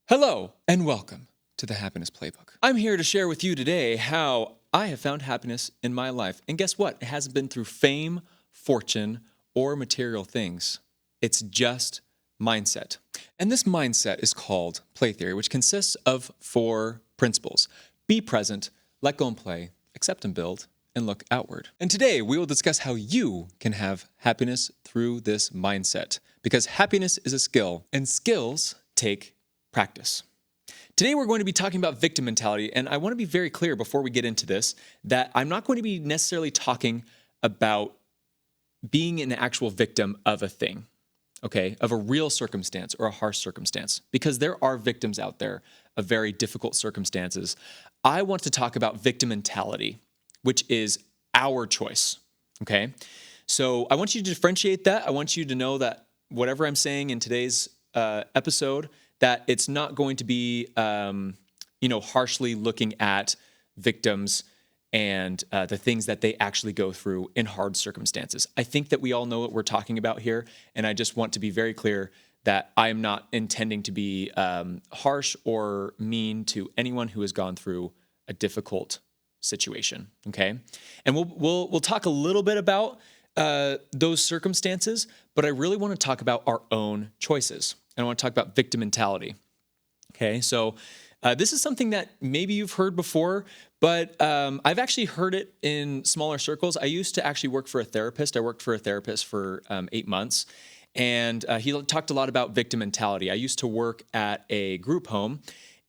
Hello and welcome to the Happiness Playbook. I'm here to share with you today how I have found happiness in my life. And guess what? It hasn't been through fame, fortune, or material things. It's just mindset. And this mindset is called play theory, which consists of 4 principles: be present, let go and play, accept and build, and look outward. And today we will discuss how you can have happiness through this mindset, because happiness is a skill and skills take practice. Today we're going to be talking about victim mentality, and I want to be very clear before we get into this that I'm not going to be necessarily talking about being an actual victim of a thing, okay, of a real circumstance or a harsh circumstance, because there are victims out there of very difficult circumstances. I want to talk about victim mentality, which is our choice, okay? So I want you to differentiate that. I want you to know that whatever I'm saying in today's episode, that it's not going to be, harshly looking at victims and the things that they actually go through in hard circumstances. I think that we all know what we're talking about here, and I just want to be very clear that I am not intending to be harsh or mean to anyone who has gone through a difficult situation. Okay, and we'll talk a little bit about those circumstances, but I really want to talk about our own choices. And I want to talk about victim mentality. Okay, so this is something that maybe you've heard before, but I've actually heard it in smaller circles. I used to actually work for a therapist. I worked for a therapist for 8 months, and he talked a lot about victim mentality. I used to work at a group home,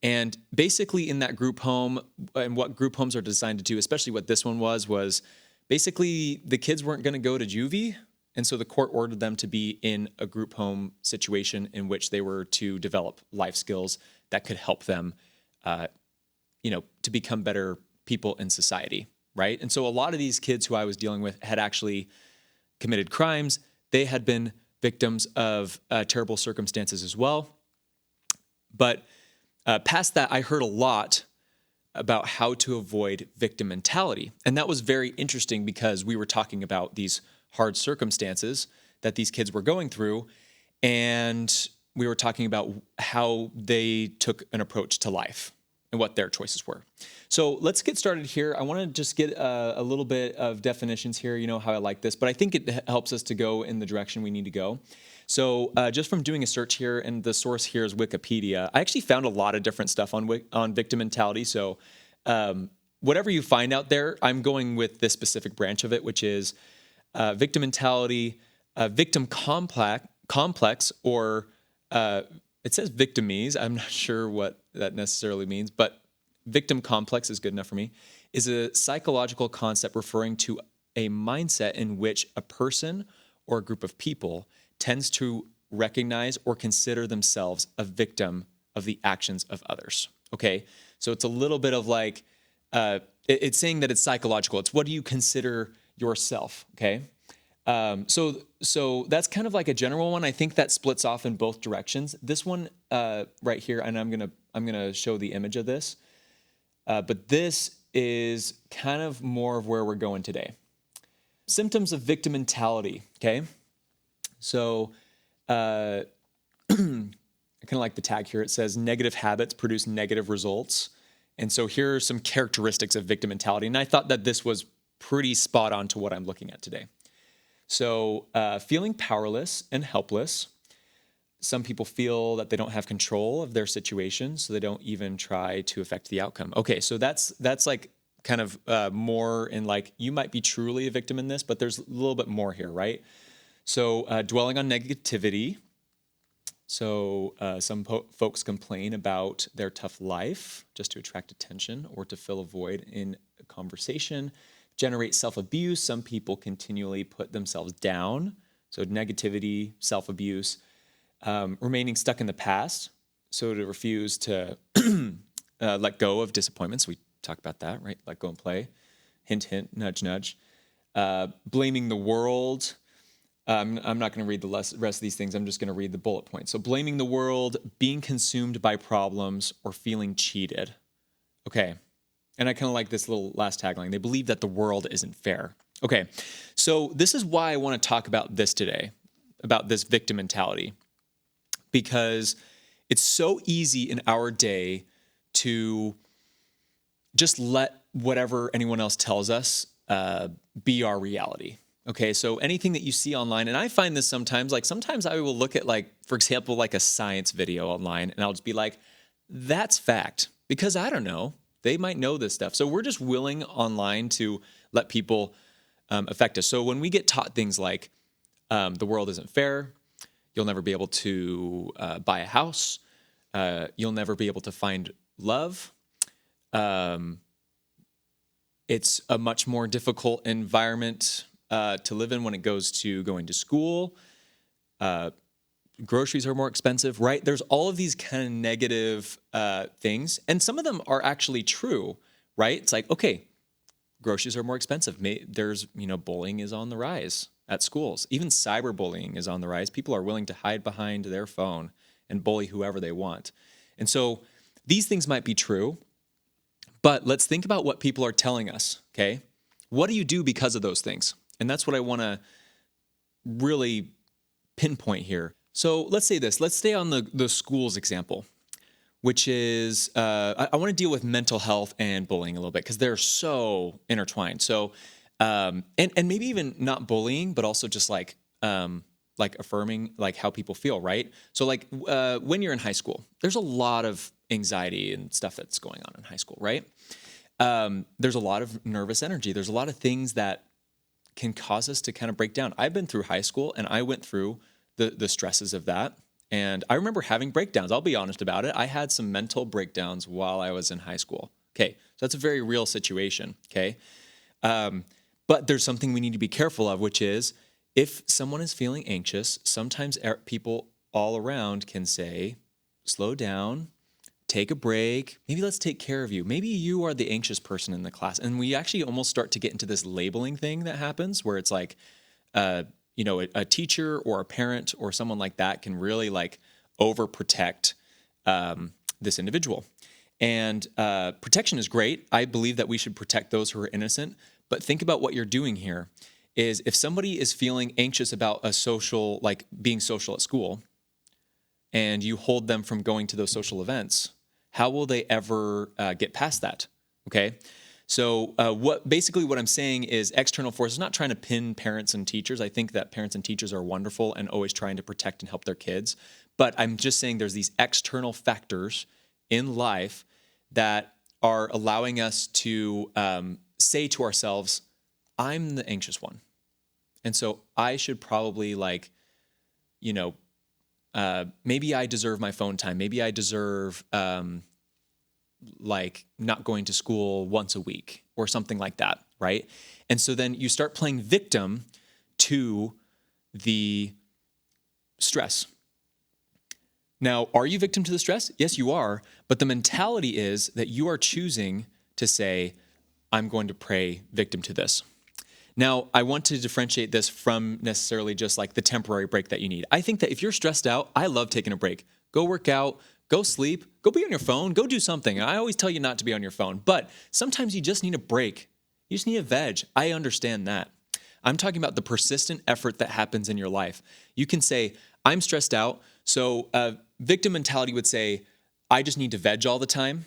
and basically in that group home, and what group homes are designed to do, especially what this one was basically the kids weren't going to go to juvie. And so the court ordered them to be in a group home situation in which they were to develop life skills that could help them, to become better people in society, right? And so a lot of these kids who I was dealing with had actually committed crimes. They had been victims of terrible circumstances as well. But past that, I heard a lot about how to avoid victim mentality. And that was very interesting because we were talking about these hard circumstances that these kids were going through, and we were talking about how they took an approach to life and what their choices were. So let's get started here. I want to just get a little bit of definitions here. You know how I like this, but I think it helps us to go in the direction we need to go. So just from doing a search here, and the source here is Wikipedia, I actually found a lot of different stuff on victim mentality. So whatever you find out there, I'm going with this specific branch of it, which is victim mentality, victim complex, or it says victimese. I'm not sure what that necessarily means, but victim complex is good enough for me, is a psychological concept referring to a mindset in which a person or a group of people tends to recognize or consider themselves a victim of the actions of others. Okay, so it's a little bit of like, it's saying that it's psychological. It's what do you consider yourself, okay? So that's kind of like a general one. I think that splits off in both directions. This one right here, and I'm gonna show the image of this, but this is kind of more of where we're going today. Symptoms of victim mentality, okay? So I kind of like the tag here. It says negative habits produce negative results. And so here are some characteristics of victim mentality. And I thought that this was pretty spot on to what I'm looking at today. So feeling powerless and helpless. Some people feel that they don't have control of their situation, so they don't even try to affect the outcome. Okay, so that's like kind of more in like, you might be truly a victim in this, but there's a little bit more here, right? So dwelling on negativity. So some folks complain about their tough life just to attract attention or to fill a void in a conversation. Generate self-abuse. Some people continually put themselves down. So negativity, self-abuse. Remaining stuck in the past. So to refuse to let go of disappointments. We talked about that, right? Let go and play. Hint, hint, nudge, nudge. Blaming the world. I'm not going to read the rest of these things. I'm just going to read the bullet points. So blaming the world, being consumed by problems, or feeling cheated. Okay. And I kind of like this little last tagline. They believe that the world isn't fair. Okay. So this is why I want to talk about this today, about this victim mentality, because It's so easy in our day to just let whatever anyone else tells us be our reality. Okay, so anything that you see online, and I find this sometimes, like sometimes I will look at like, for example, like a science video online, and I'll just be like, that's fact, because I don't know. They might know this stuff. So we're just willing online to let people affect us. So when we get taught things like the world isn't fair, you'll never be able to buy a house, you'll never be able to find love, it's a much more difficult environment to live in when it goes to going to school. Groceries are more expensive, right? There's all of these kind of negative things, and some of them are actually true, right? It's like, okay, groceries are more expensive. There's, bullying is on the rise at schools. Even cyberbullying is on the rise. People are willing to hide behind their phone and bully whoever they want. And so these things might be true, but let's think about what people are telling us, okay? What do you do because of those things? And that's what I want to really pinpoint here. So let's say this. Let's stay on the schools example, which is, I want to deal with mental health and bullying a little bit because they're so intertwined. So, and maybe even not bullying, but also just like affirming like how people feel, right? So like when you're in high school, there's a lot of anxiety and stuff that's going on in high school, right? There's a lot of nervous energy. There's a lot of things that can cause us to kind of break down. I've been through high school and I went through the stresses of that. And I remember having breakdowns. I'll be honest about it. I had some mental breakdowns while I was in high school. Okay, so that's a very real situation, okay? But there's something we need to be careful of, which is if someone is feeling anxious, sometimes people all around can say, slow down, take a break. Maybe let's take care of you. Maybe you are the anxious person in the class. And we actually almost start to get into this labeling thing that happens where it's like, a teacher or a parent or someone like that can really like overprotect this individual. And protection is great. I believe that we should protect those who are innocent. But think about what you're doing here is if somebody is feeling anxious about a social, like being social at school, and you hold them from going to those social events, how will they ever get past that? Okay. So what I'm saying is external forces, not trying to pin parents and teachers. I think that parents and teachers are wonderful and always trying to protect and help their kids. But I'm just saying there's these external factors in life that are allowing us to say to ourselves, I'm the anxious one. And so I should probably maybe I deserve my phone time. Maybe I deserve not going to school once a week or something like that, right? And so then you start playing victim to the stress. Now, are you victim to the stress? Yes, you are. But the mentality is that you are choosing to say, I'm going to play victim to this. Now, I want to differentiate this from necessarily just like the temporary break that you need. I think that if you're stressed out, I love taking a break. Go work out, go sleep, go be on your phone, go do something. I always tell you not to be on your phone, but sometimes you just need a break. You just need a veg. I understand that. I'm talking about the persistent effort that happens in your life. You can say, I'm stressed out. So victim mentality would say, I just need to veg all the time.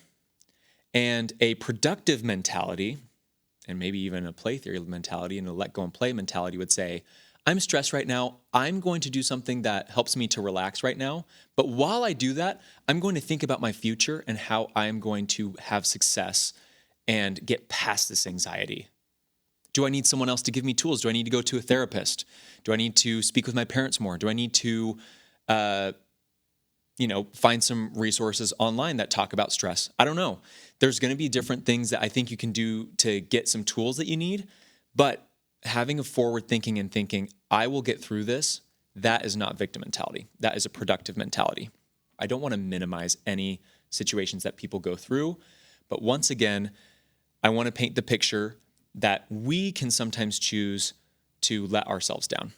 And a productive mentality, and maybe even a play theory mentality and a let go and play mentality would say, I'm stressed right now. I'm going to do something that helps me to relax right now. But while I do that, I'm going to think about my future and how I'm going to have success and get past this anxiety. Do I need someone else to give me tools? Do I need to go to a therapist? Do I need to speak with my parents more? Do I need to, find some resources online that talk about stress? I don't know. There's going to be different things that I think you can do to get some tools that you need, but having a forward thinking and thinking, I will get through this, that is not victim mentality. That is a productive mentality. I don't want to minimize any situations that people go through, but once again, I want to paint the picture that we can sometimes choose to let ourselves down.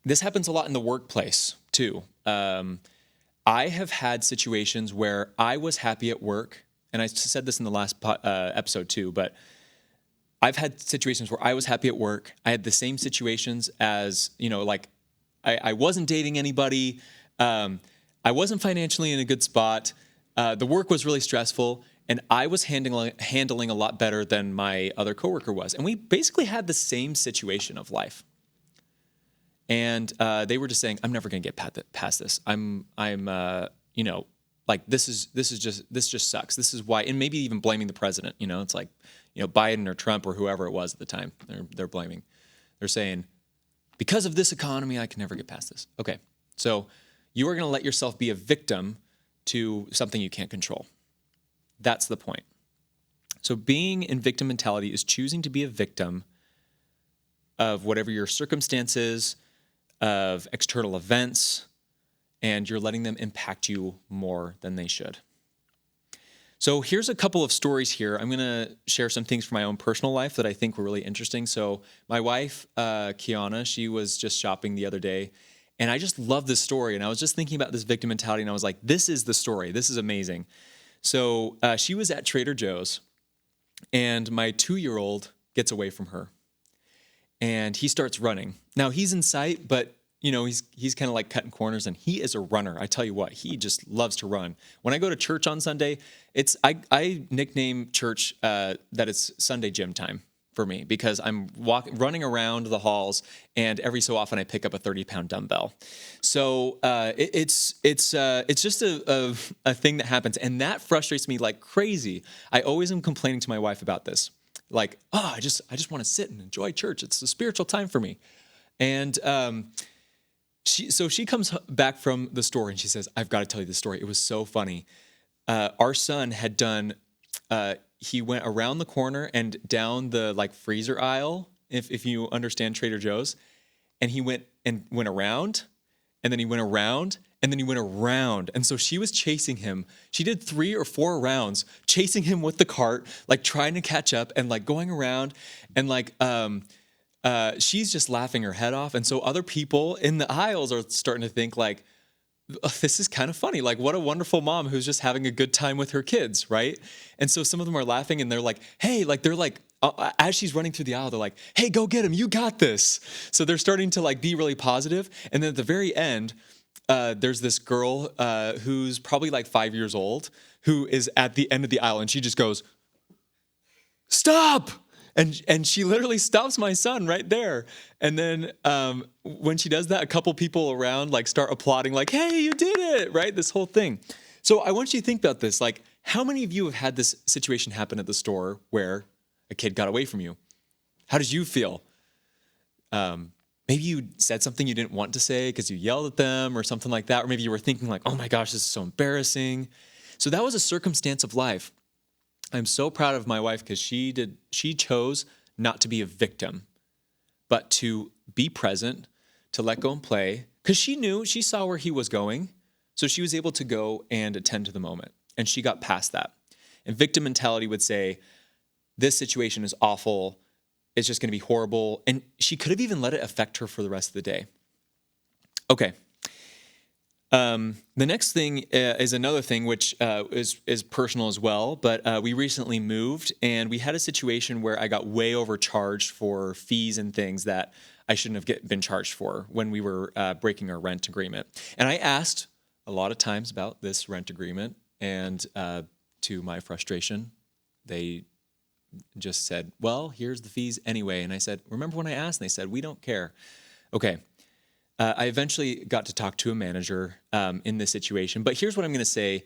This happens a lot in the workplace too. I have had situations where I was happy at work, and I said this in the last episode too, but I've had situations where I was happy at work. I had the same situations as, I wasn't dating anybody. I wasn't financially in a good spot. The work was really stressful, and I was handling a lot better than my other coworker was. And we basically had the same situation of life. And they were just saying, "I'm never going to get past this. Like this just sucks. This is why." And maybe even blaming the president. It's like, Biden or Trump or whoever it was at the time. They're blaming. They're saying, because of this economy, I can never get past this. Okay, so you are going to let yourself be a victim to something you can't control. That's the point. So being in victim mentality is choosing to be a victim of whatever your circumstances, of external events, and you're letting them impact you more than they should. So here's a couple of stories here. I'm going to share some things from my own personal life that I think were really interesting. So my wife, Kiana, she was just shopping the other day, and I just love this story. And I was just thinking about this victim mentality, and I was like, this is the story. This is amazing. So she was at Trader Joe's, and my 2-year-old gets away from her, and he starts running. Now he's in sight, but he's kind of like cutting corners, and he is a runner. I tell you what, he just loves to run. When I go to church on Sunday, I nickname church that it's Sunday gym time for me, because I'm running around the halls, and every so often I pick up a 30-pound dumbbell. So it's just a thing that happens, and that frustrates me like crazy. I always am complaining to my wife about this, like, I just want to sit and enjoy church. It's a spiritual time for me, and she comes back from the store, and she says, "I've got to tell you this story. It was so funny. Our son had done." He went around the corner and down the freezer aisle, if you understand Trader Joe's, and he went around, and then he went around, and then he went around. And so she was chasing him. She did 3 or 4 rounds chasing him with the cart, trying to catch up and going around, and she's just laughing her head off. And so other people in the aisles are starting to think this is kind of funny. What a wonderful mom who's just having a good time with her kids, right? And so some of them are laughing, and they're like, hey, as she's running through the aisle, they're like, hey, go get him. You got this. So they're starting to be really positive. And then at the very end, there's this girl who's probably 5 years old, who is at the end of the aisle, and she just goes, stop. And she literally stops my son right there. And then when she does that, a couple people around start applauding, hey, you did it, right? This whole thing. So I want you to think about this. How many of you have had this situation happen at the store where a kid got away from you? How did you feel? Maybe you said something you didn't want to say because you yelled at them or something like that. Or maybe you were thinking oh my gosh, this is so embarrassing. So that was a circumstance of life. I'm so proud of my wife because she chose not to be a victim, but to be present, to let go and play, because she saw where he was going. So she was able to go and attend to the moment, and she got past that. And victim mentality would say, this situation is awful. It's just going to be horrible. And she could have even let it affect her for the rest of the day. Okay. The next thing is another thing, which is personal as well. But we recently moved, and we had a situation where I got way overcharged for fees and things that I shouldn't have been charged for when we were breaking our rent agreement. And I asked a lot of times about this rent agreement, and to my frustration, they just said, well, here's the fees anyway. And I said, remember when I asked? And they said, we don't care. Okay. I eventually got to talk to a manager in this situation. But here's what I'm going to say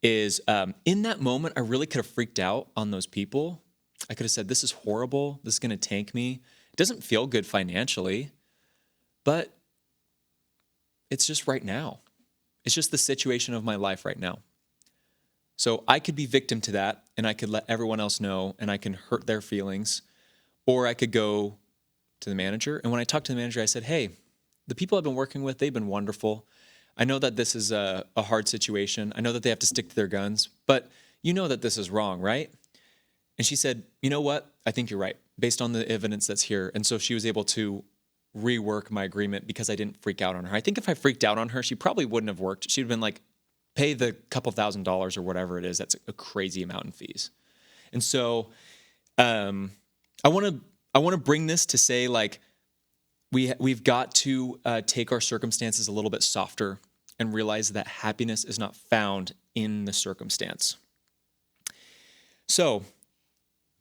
is in that moment, I really could have freaked out on those people. I could have said, this is horrible. This is going to tank me. It doesn't feel good financially, but it's just right now. It's just the situation of my life right now. So I could be victim to that, and I could let everyone else know, and I can hurt their feelings, or I could go to the manager. And when I talked to the manager, I said, hey, the people I've been working with, they've been wonderful. I know that this is a hard situation. I know that they have to stick to their guns, but you know that this is wrong, right? And she said, you know what? I think you're right, based on the evidence that's here. And so she was able to rework my agreement because I didn't freak out on her. I think if I freaked out on her, she probably wouldn't have worked. She'd been like, pay the couple $1,000s or whatever it is. That's a crazy amount in fees. And so I want to bring this to say, we've got to take our circumstances a little bit softer and realize that happiness is not found in the circumstance. So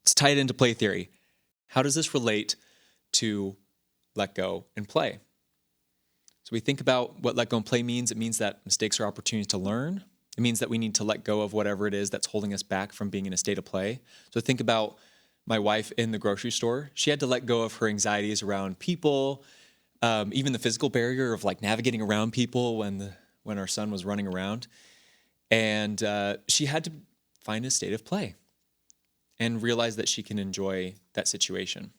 let's tie it into play theory. How does this relate to let go and play? So we think about what let go and play means. It means that mistakes are opportunities to learn. It means that we need to let go of whatever it is that's holding us back from being in a state of play. So think about my wife in the grocery store. She had to let go of her anxieties around people, even the physical barrier of like navigating around people when our son was running around. And she had to find a state of play and realize that she can enjoy that situation.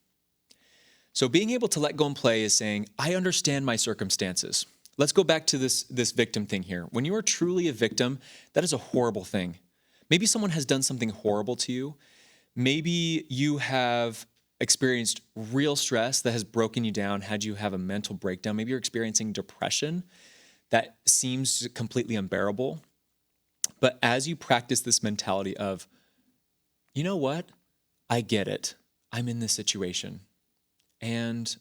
So being able to let go and play is saying, I understand my circumstances. Let's go back to this victim thing here. When you are truly a victim, that is a horrible thing. Maybe someone has done something horrible to you. Maybe you have experienced real stress that has broken you down, had you have a mental breakdown. Maybe you're experiencing depression that seems completely unbearable. But as you practice this mentality of, you know what? I get it. I'm in this situation. And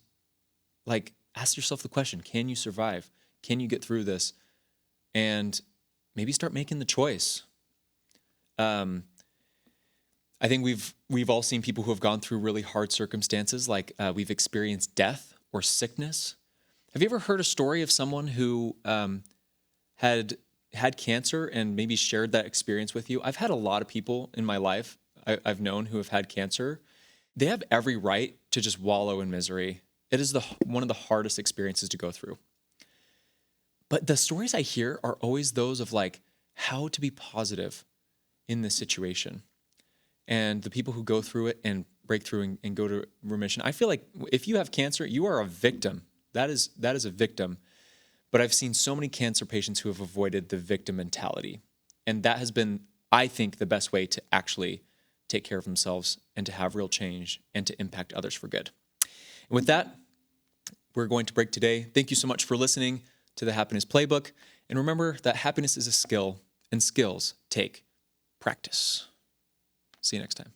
like, ask yourself the question, can you survive? Can you get through this? And maybe start making the choice. I think we've all seen people who have gone through really hard circumstances, like we've experienced death or sickness. Have you ever heard a story of someone who had cancer and maybe shared that experience with you? I've had a lot of people in my life I've known who have had cancer. They have every right to just wallow in misery. It is one of the hardest experiences to go through. But the stories I hear are always those of like how to be positive in this situation. And the people who go through it and break through and go to remission. I feel like if you have cancer, you are a victim. That is a victim. But I've seen so many cancer patients who have avoided the victim mentality. And that has been, I think, the best way to actually take care of themselves and to have real change and to impact others for good. And with that, we're going to break today. Thank you so much for listening to the Happiness Playbook. And remember that happiness is a skill, and skills take practice. See you next time.